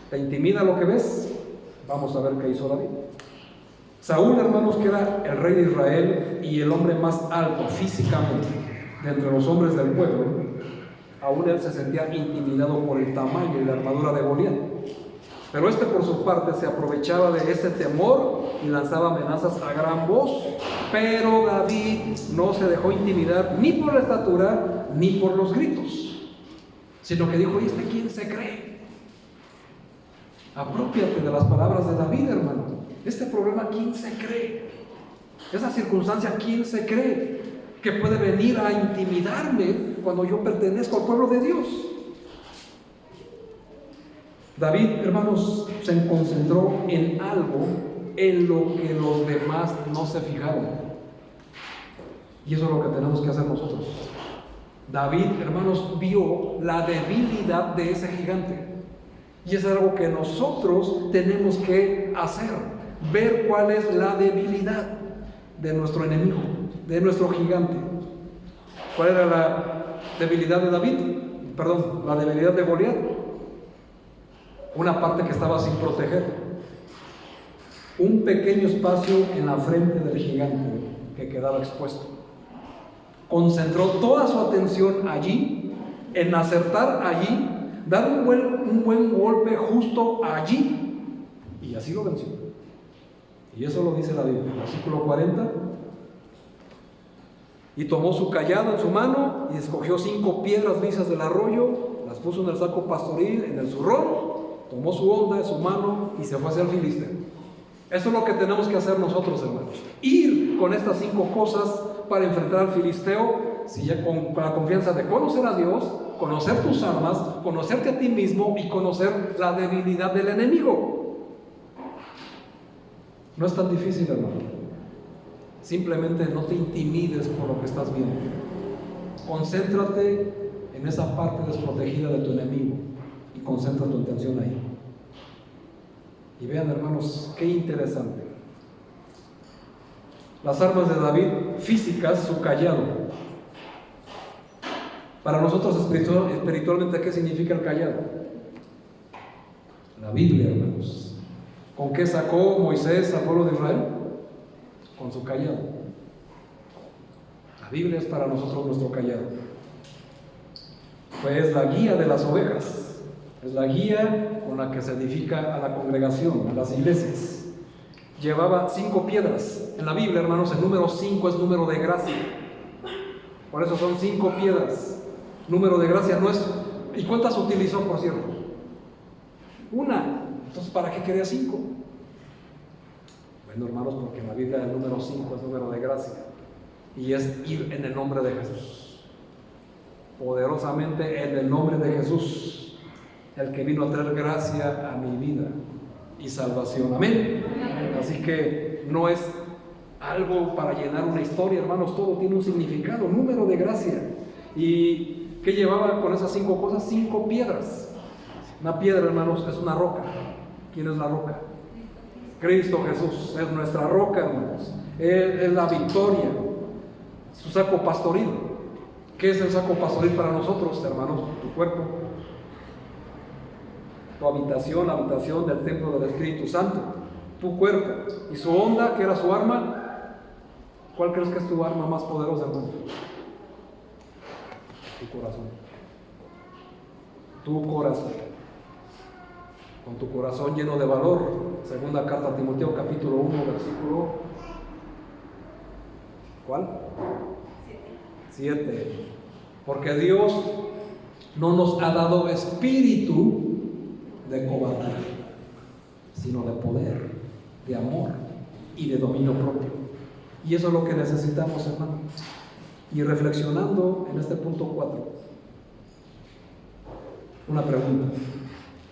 ¿Te intimida lo que ves? Vamos a ver qué hizo David. Saúl, hermanos, que era el rey de Israel y el hombre más alto físicamente de entre los hombres del pueblo, aún él se sentía intimidado por el tamaño y la armadura de Goliat. Pero este, por su parte, se aprovechaba de ese temor y lanzaba amenazas a gran voz. Pero David no se dejó intimidar ni por la estatura ni por los gritos, sino que dijo: ¿y este quién se cree? Aprópiate de las palabras de David, hermano. Este problema, ¿quién se cree? Esa circunstancia, ¿quién se cree que puede venir a intimidarme cuando yo pertenezco al pueblo de Dios? David, hermanos, se concentró en algo en lo que los demás no se fijaron. Y eso es lo que tenemos que hacer nosotros. David, hermanos, vio la debilidad de ese gigante. Y es algo que nosotros tenemos que hacer: ver cuál es la debilidad de nuestro enemigo, de nuestro gigante. ¿Cuál era la debilidad de David? Perdón, la debilidad de Goliat. Una parte que estaba sin proteger. Un pequeño espacio en la frente del gigante que quedaba expuesto. Concentró toda su atención allí, en acertar allí, dar un buen golpe justo allí, y así lo venció. Y eso lo dice la Biblia, versículo 40. Y tomó su cayado en su mano y escogió 5 piedras lisas del arroyo, las puso en el saco pastoril, en el zurrón, tomó su honda en su mano y se fue hacia el filisteo. Eso es lo que tenemos que hacer nosotros, hermanos: ir con estas 5 cosas para enfrentar al filisteo, si ya con la confianza de conocer a Dios, conocer tus armas, conocerte a ti mismo y conocer la debilidad del enemigo. No es tan difícil, hermano. Simplemente no te intimides por lo que estás viendo. Concéntrate en esa parte desprotegida de tu enemigo y concentra tu atención ahí. Y vean, hermanos, qué interesante. Las armas de David físicas, su cayado. Para nosotros espiritualmente, ¿qué significa el cayado? La Biblia, hermanos. ¿Con qué sacó Moisés al pueblo de Israel? Con su cayado. La Biblia es para nosotros nuestro cayado. Pues es la guía de las ovejas. Es la guía con la que se edifica a la congregación, a las iglesias. Llevaba 5 piedras. En la Biblia, hermanos, el número 5 es número de gracia. Por eso son 5 piedras. Número de gracia nuestro. ¿Y cuántas utilizó, por cierto? 1. Entonces, ¿para qué quería 5? Bueno, hermanos, porque en la Biblia el número 5 es número de gracia. Y es ir en el nombre de Jesús. Poderosamente en el nombre de Jesús. El que vino a traer gracia a mi vida y salvación. Amén. Así que no es algo para llenar una historia, hermanos. Todo tiene un significado. Número de gracia. ¿Y qué llevaba con esas 5 cosas? 5 piedras. Una piedra, hermanos, es una roca. ¿Quién es la roca? Cristo Jesús es nuestra roca, hermanos. Él es la victoria. Su saco pastoril. ¿Qué es el saco pastoril para nosotros, hermanos? Tu cuerpo, tu habitación, la habitación del templo del Espíritu Santo, tu cuerpo. Y su onda, que era su arma, ¿cuál crees que es tu arma más poderosa, hermano? Tu corazón. Tu corazón. Con tu corazón lleno de valor. Segunda carta a Timoteo, capítulo 1, versículo... ¿cuál? 7. Porque Dios no nos ha dado espíritu de cobardía, sino de poder, de amor y de dominio propio. Y eso es lo que necesitamos, hermano. Y reflexionando en este punto 4, una pregunta: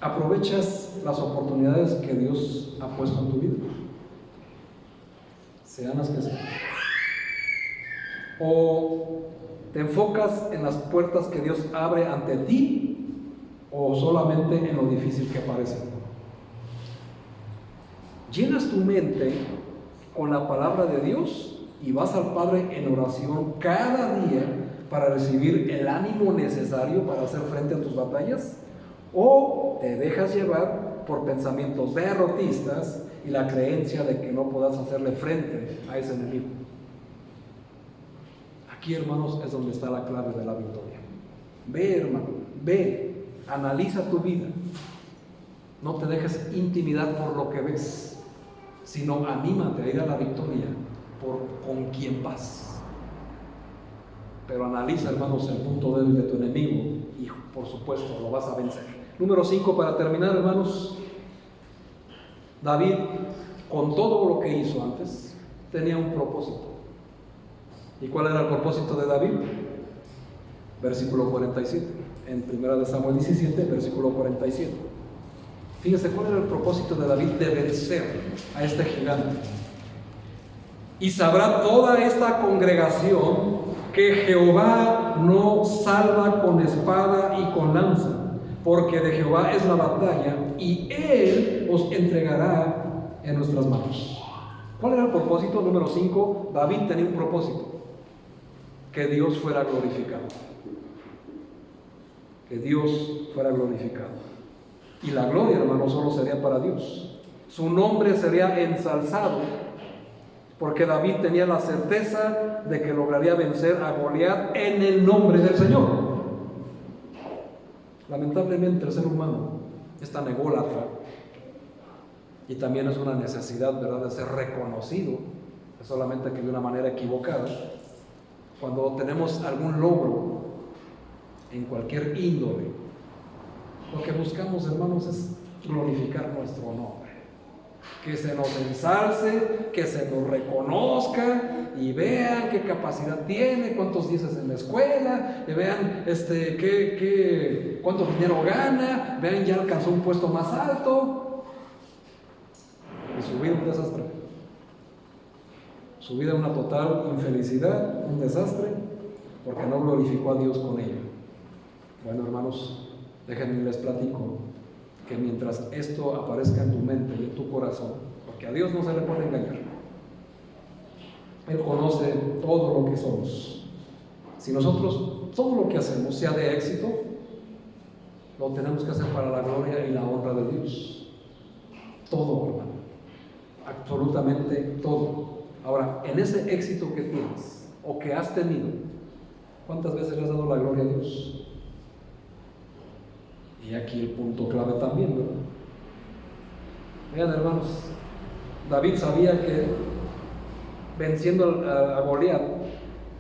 ¿aprovechas las oportunidades que Dios ha puesto en tu vida? Sean las que sean. ¿O te enfocas en las puertas que Dios abre ante ti, o solamente en lo difícil que parece? Llenas tu mente con la palabra de Dios y vas al Padre en oración cada día para recibir el ánimo necesario para hacer frente a tus batallas, o te dejas llevar por pensamientos derrotistas y la creencia de que no puedas hacerle frente a ese enemigo. Aquí, hermanos, es donde está la clave de la victoria. Ve, hermano, ve, analiza tu vida. No te dejes intimidar por lo que ves, sino anímate a ir a la victoria con quien vas. Pero analiza, hermanos, el punto débil de tu enemigo y, por supuesto, lo vas a vencer. Número 5, para terminar, hermanos. David, con todo lo que hizo antes, tenía un propósito. ¿Y cuál era el propósito de David? Versículo 47. En 1 Samuel 17, versículo 47. Fíjese cuál era el propósito de David: de vencer a este gigante. Y sabrá toda esta congregación que Jehová no salva con espada y con lanza, porque de Jehová es la batalla, y Él os entregará en nuestras manos. ¿Cuál era el propósito? Número 5. David tenía un propósito: que Dios fuera glorificado. Que Dios fuera glorificado. Y la gloria, hermano, solo sería para Dios. Su nombre sería ensalzado, porque David tenía la certeza de que lograría vencer a Goliat en el nombre del Señor. Lamentablemente el ser humano es tan ególatra, y también es una necesidad, ¿verdad?, de ser reconocido, solamente que de una manera equivocada. Cuando tenemos algún logro en cualquier índole, lo que buscamos, hermanos, es glorificar nuestro nombre. Que se nos ensalce, que se nos reconozca y vean qué capacidad tiene, cuántos dieces en la escuela, y vean cuánto dinero gana, vean ya alcanzó un puesto más alto, y su vida un desastre. Su vida una total infelicidad, un desastre, porque no glorificó a Dios con ella. Bueno, hermanos, déjenme les platico que mientras esto aparezca en tu mente y en tu corazón, porque a Dios no se le puede engañar, Él conoce todo lo que somos. Si nosotros todo lo que hacemos sea de éxito, lo tenemos que hacer para la gloria y la honra de Dios. Todo, hermano, absolutamente todo. Ahora, en ese éxito que tienes o que has tenido, ¿cuántas veces le has dado la gloria a Dios? Y aquí el punto clave también, ¿verdad? Vean, hermanos, David sabía que venciendo a Goliat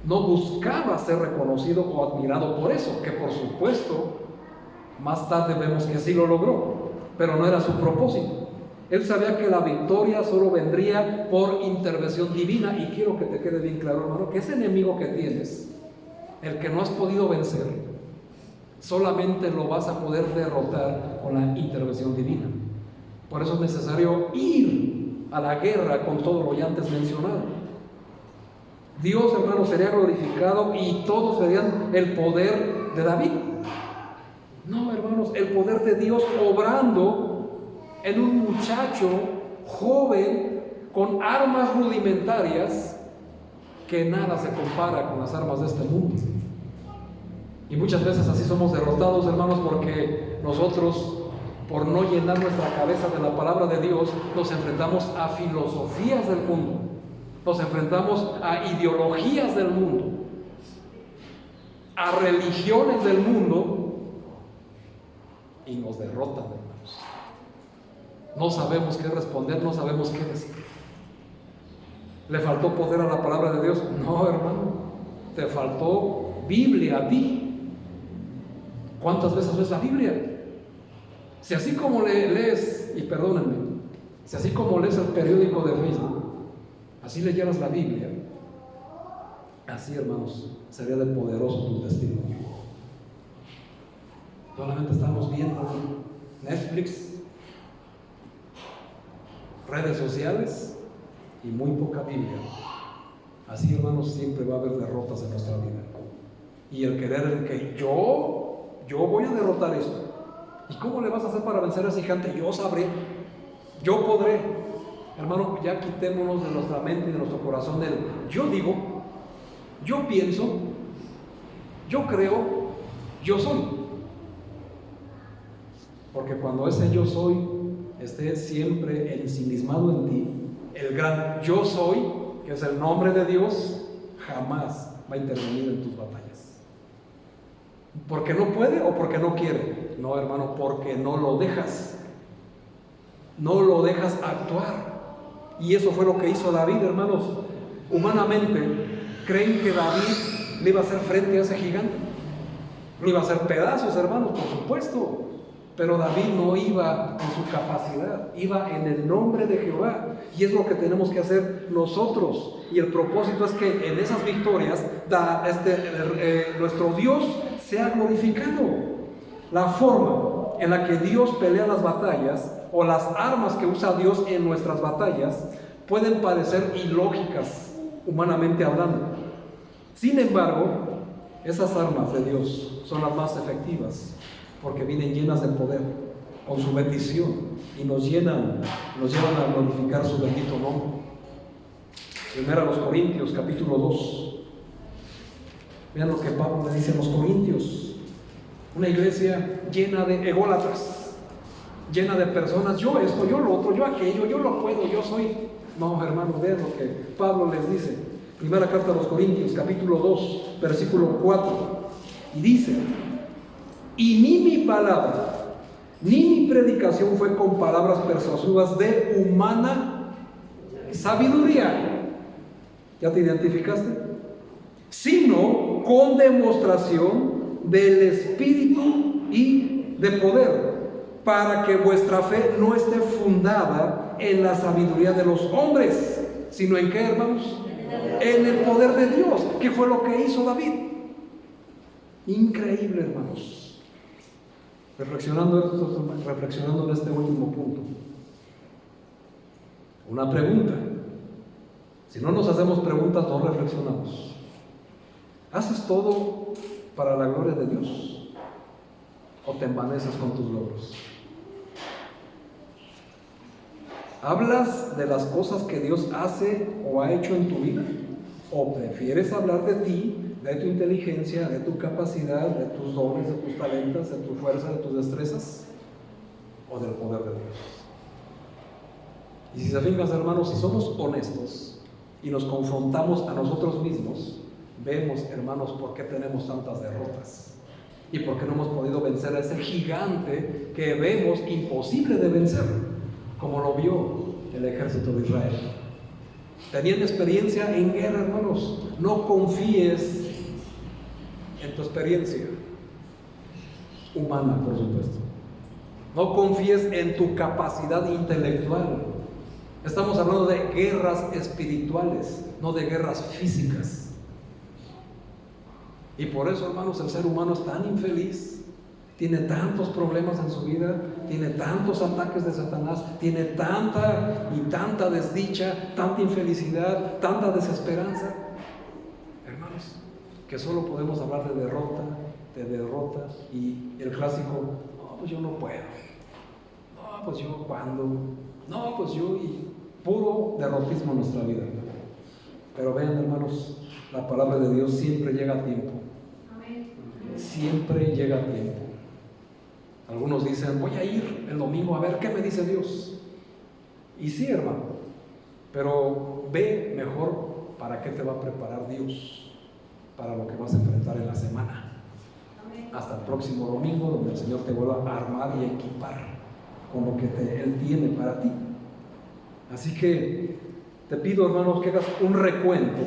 no buscaba ser reconocido o admirado por eso, que por supuesto más tarde vemos que sí lo logró, pero no era su propósito. Él sabía que la victoria solo vendría por intervención divina, y quiero que te quede bien claro, hermano, que ese enemigo que tienes, el que no has podido vencer, solamente lo vas a poder derrotar con la intervención divina. Por eso es necesario ir a la guerra con todo lo ya antes mencionado. Dios, hermano, sería glorificado y todos verían el poder de David. No, hermanos, el poder de Dios obrando en un muchacho joven con armas rudimentarias que nada se compara con las armas de este mundo. Y muchas veces así somos derrotados, hermanos, porque nosotros, por no llenar nuestra cabeza de la palabra de Dios, nos enfrentamos a filosofías del mundo, nos enfrentamos a ideologías del mundo, a religiones del mundo, y nos derrotan, hermanos. No sabemos qué responder, no sabemos qué decir. ¿Le faltó poder a la palabra de Dios? No, hermano, te faltó Biblia a ti. ¿Cuántas veces ves la Biblia? Si así como lees, y perdónenme, si así como lees el periódico de Facebook, así leyeras la Biblia, así, hermanos, sería de poderoso tu testimonio. Solamente estamos viendo Netflix, redes sociales y muy poca Biblia. Así, hermanos, siempre va a haber derrotas en nuestra vida. Y el querer el que yo voy a derrotar esto. ¿Y cómo le vas a hacer para vencer a ese gigante? Yo sabré, yo podré. Hermano, ya quitémonos de nuestra mente y de nuestro corazón el yo digo, yo pienso, yo creo, yo soy. Porque cuando ese yo soy esté siempre ensimismado en ti, el gran yo soy, que es el nombre de Dios, jamás va a intervenir en tus batallas. ¿Porque no puede o porque no quiere? No, hermano, porque no lo dejas. No lo dejas actuar. Y eso fue lo que hizo David, hermanos. Humanamente, creen que David le iba a hacer frente a ese gigante. Le iba a hacer pedazos, hermanos, por supuesto. Pero David no iba en su capacidad, iba en el nombre de Jehová. Y es lo que tenemos que hacer nosotros. Y el propósito es que en esas victorias nuestro Dios sea glorificado. La forma en la que Dios pelea las batallas o las armas que usa Dios en nuestras batallas pueden parecer ilógicas, humanamente hablando. Sin embargo, esas armas de Dios son las más efectivas porque vienen llenas de poder, con su bendición, y nos llevan a glorificar su bendito nombre. Primero a los Corintios, capítulo 2. Vean lo que Pablo le dice a los Corintios. Una iglesia llena de ególatras, llena de personas, yo esto, yo lo otro, yo aquello, yo lo puedo, yo soy. No, hermanos, vean lo que Pablo les dice. Primera carta a los Corintios, capítulo 2, versículo 4. Y dice: y ni mi palabra, ni mi predicación fue con palabras persuasivas de humana sabiduría. ¿Ya te identificaste? Sino con demostración del Espíritu y de poder, para que vuestra fe no esté fundada en la sabiduría de los hombres, sino en ¿qué, hermanos? En el poder de Dios, que fue lo que hizo David. Increíble, hermanos. Reflexionando en este último punto, una pregunta. Si no nos hacemos preguntas, no reflexionamos. ¿Haces todo para la gloria de Dios o te envaneces con tus logros? ¿Hablas de las cosas que Dios hace o ha hecho en tu vida? ¿O prefieres hablar de ti, de tu inteligencia, de tu capacidad, de tus dones, de tus talentos, de tu fuerza, de tus destrezas? ¿O del poder de Dios? Y si se fijan, hermanos, si somos honestos y nos confrontamos a nosotros mismos, vemos, hermanos, por qué tenemos tantas derrotas y por qué no hemos podido vencer a ese gigante que vemos imposible de vencer, como lo vio el ejército de Israel. Tenían experiencia en guerra, hermanos. No confíes en tu experiencia humana, por supuesto. No confíes en tu capacidad intelectual. Estamos hablando de guerras espirituales, no de guerras físicas. Y por eso, hermanos, el ser humano es tan infeliz, tiene tantos problemas en su vida, tiene tantos ataques de Satanás, tiene tanta y tanta desdicha, tanta infelicidad, tanta desesperanza, hermanos, que solo podemos hablar de derrota y el clásico: no, pues yo no puedo, no, pues yo cuando, no, pues yo, y puro derrotismo en nuestra vida. Pero vean, hermanos, la palabra de Dios siempre llega a tiempo. siempre llega a tiempo. Algunos dicen, voy a ir el domingo a ver qué me dice Dios. Y sí, hermano, pero ve mejor para qué te va a preparar Dios para lo que vas a enfrentar en la semana. Hasta el próximo domingo, donde el Señor te vuelva a armar y equipar con lo que Él tiene para ti. Así que te pido, hermanos, que hagas un recuento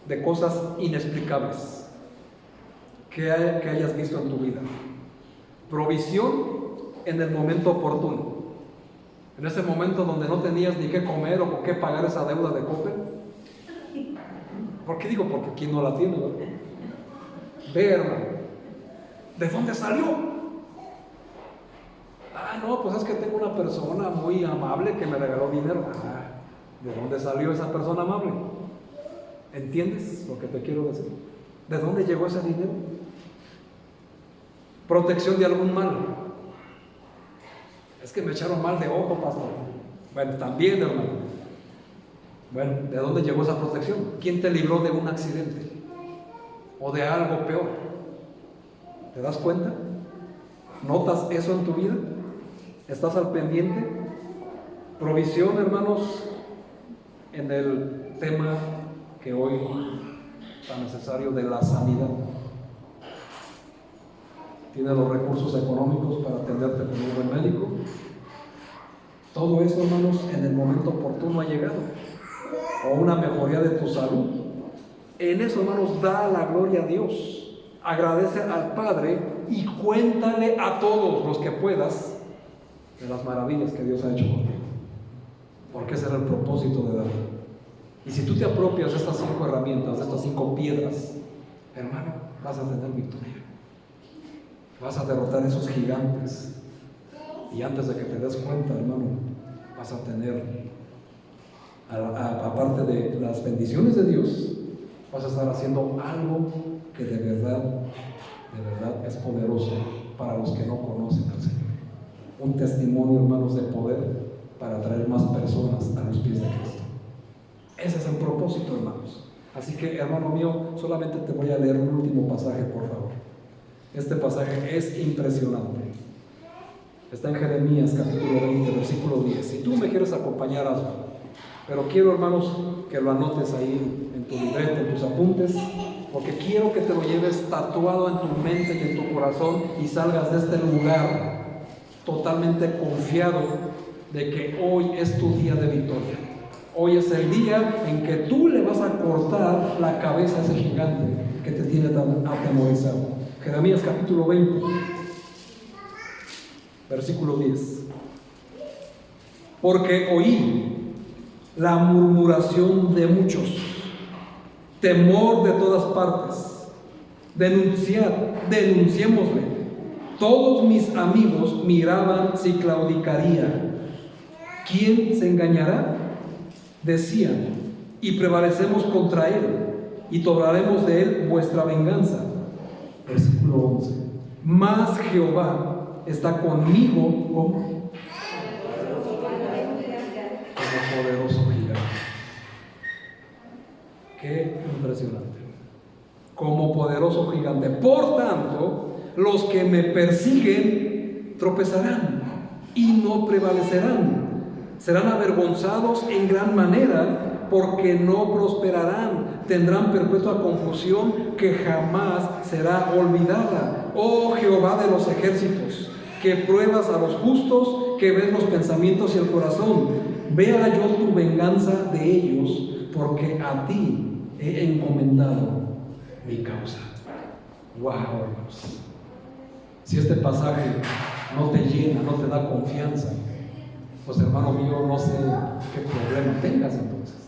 de cosas inexplicables que hayas visto en tu vida. Provisión en el momento oportuno. En ese momento donde no tenías ni qué comer o con qué pagar esa deuda de Coppel. ¿Por qué digo? Porque quien no la tiene, ¿verdad? Ve, hermano, ¿de dónde salió? No, pues es que tengo una persona muy amable que me regaló dinero. ¿De dónde salió esa persona amable? ¿Entiendes lo que te quiero decir? ¿De dónde llegó ese dinero? Protección de algún mal. Es que me echaron mal de ojo, pastor. Bueno, también, hermano. Bueno, ¿de dónde llegó esa protección? ¿Quién te libró de un accidente? ¿O de algo peor? ¿Te das cuenta? ¿Notas eso en tu vida? ¿Estás al pendiente? Provisión, hermanos, en el tema que hoy tan necesario de la sanidad. Tienes los recursos económicos para atenderte con un buen médico. Todo eso, hermanos, en el momento oportuno ha llegado. O una mejoría de tu salud. En eso, hermanos, da la gloria a Dios. Agradece al Padre y cuéntale a todos los que puedas de las maravillas que Dios ha hecho contigo. Porque ese era el propósito de dar. Y si tú te apropias de estas 5 herramientas, de estas 5 piedras, hermano, vas a tener victoria. Vas a derrotar esos gigantes. Y antes de que te des cuenta, hermano, vas a tener, aparte de las bendiciones de Dios, vas a estar haciendo algo que de verdad es poderoso para los que no conocen al Señor. Un testimonio, hermanos, de poder para traer más personas a los pies de Cristo. Ese es el propósito, hermanos. Así que, hermano mío, solamente te voy a leer un último pasaje, por favor. Este pasaje es impresionante. Está en Jeremías capítulo 20, versículo 10. Si tú me quieres acompañar, hazlo. Pero quiero, hermanos, que lo anotes ahí en tu libreta, en tus apuntes, porque quiero que te lo lleves tatuado en tu mente y en tu corazón y salgas de este lugar totalmente confiado de que hoy es tu día de victoria. Hoy es el día en que tú le vas a cortar la cabeza a ese gigante que te tiene tan atemorizado. Jeremías capítulo 20, versículo 10. Porque oí la murmuración de muchos, temor de todas partes. Denunciémosle. Todos mis amigos miraban si claudicaría. ¿Quién se engañará? Decían, y prevalecemos contra él, y tomaremos de él vuestra venganza. Versículo 11. Mas Jehová está conmigo como poderoso gigante. Qué impresionante. Como poderoso gigante. Por tanto, los que me persiguen tropezarán y no prevalecerán. Serán avergonzados en gran manera porque no prosperarán. Tendrán perpetua confusión que jamás será olvidada. Oh Jehová de los ejércitos, que pruebas a los justos, que ves los pensamientos y el corazón. Vea yo tu venganza de ellos, porque a ti he encomendado mi causa. Wow, hermanos. Si este pasaje no te llena, no te da confianza, pues hermano mío, no sé qué problema tengas entonces.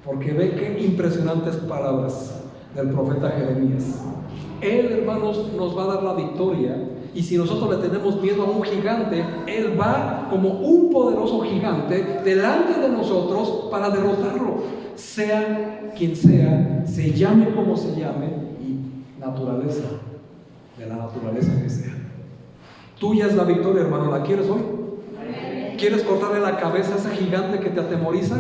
Porque ve qué impresionantes palabras del profeta Jeremías. Él, hermanos, nos va a dar la victoria. Y si nosotros le tenemos miedo a un gigante, Él va como un poderoso gigante delante de nosotros para derrotarlo. Sea quien sea, se llame como se llame y naturaleza, de la naturaleza que sea. Tuya es la victoria, hermano. ¿La quieres hoy? ¿Quieres cortarle la cabeza a ese gigante que te atemoriza?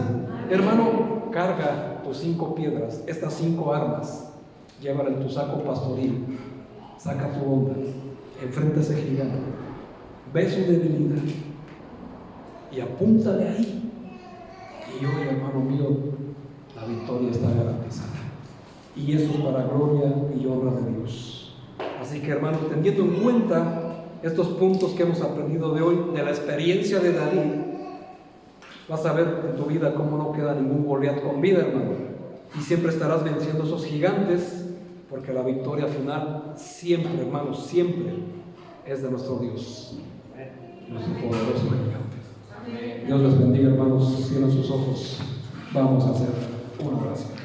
Hermano, carga tus 5 piedras, estas 5 armas. llévala en tu saco pastoril, saca tu onda, enfrenta a ese gigante, ve su debilidad y apúntale ahí. Y hoy, hermano mío, la victoria está garantizada. Y eso es para gloria y honra de Dios. Así que, hermano, teniendo en cuenta estos puntos que hemos aprendido de hoy, de la experiencia de David, vas a ver en tu vida cómo no queda ningún Goliat con vida, hermano. Y siempre estarás venciendo esos gigantes, porque la victoria final siempre, hermano, siempre es de nuestro Dios, nuestro poderoso gigante. Dios les bendiga, hermanos. Cierren sus ojos. Vamos a hacer una oración.